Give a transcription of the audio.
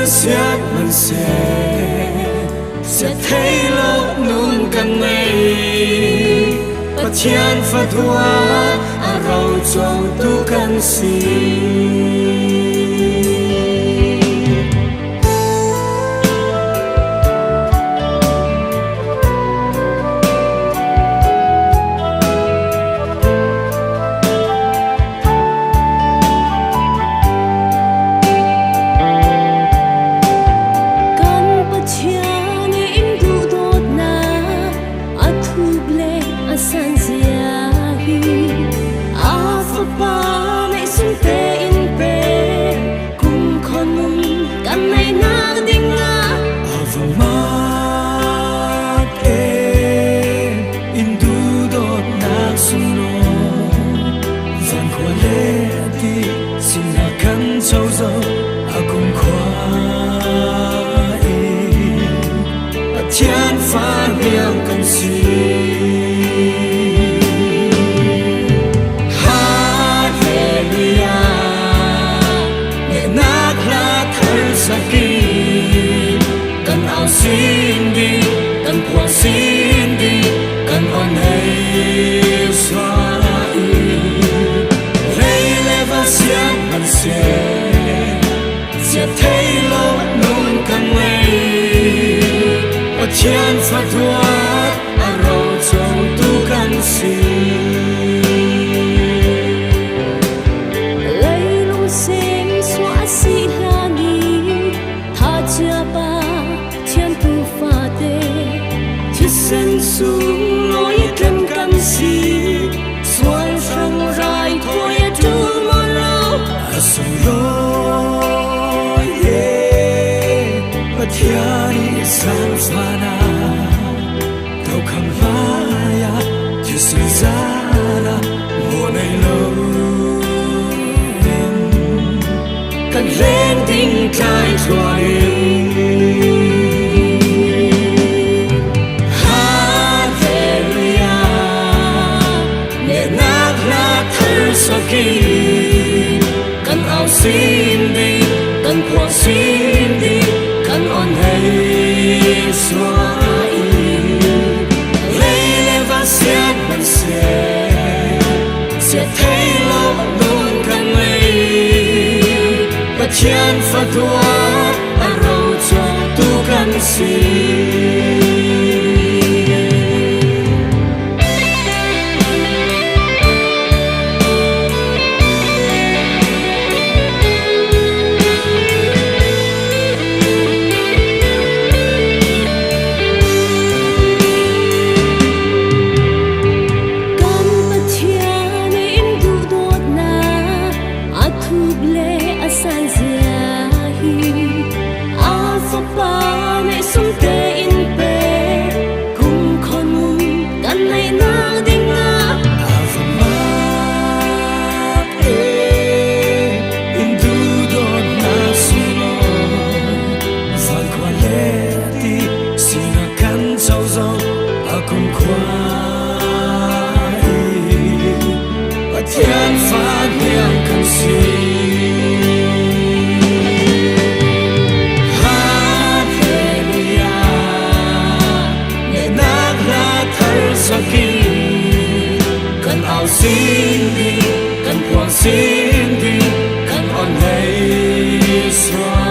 mình sẽ thấy lúc nung càng ngày bất chán phát hoa rau trâu tu càng xì châu dâu cùng khoa chán phá miệng cần gì Hallelujah nhẹ nát lá thân sakit cần áo xin đi cần quà xin đi cần ơn hay xóa lấy lẽ và xiên mình sẽ thấy lâu nung càng ngày và chán phát hoa rau trâu tu càng xì lấy lung xem xóa xì la ni tha chia ba chán tu pha tê chỉ sen xuống lối kem càng xì xoay sang rai thôi tu mơ lâu sông lối bất thiani sang phana tàu khăm vaya chỉ sinh ra mùa này lâu cần lên tiếng cai cho đi Hallelujah nhẹ nát lá thân sakit cần áo xin đi cần quà xin đi cần ơn hay xóa lấy lẽ và xiết mình sẽ thấy lâu nung càng ngày và chán phát hoa rau trâu tu càng xì cùng khoa và thiên phát miệng cần gì Hallelujah nhẹ nát lá thân sakit cần áo xin đi cần quà xin đi cần ơn hay xóa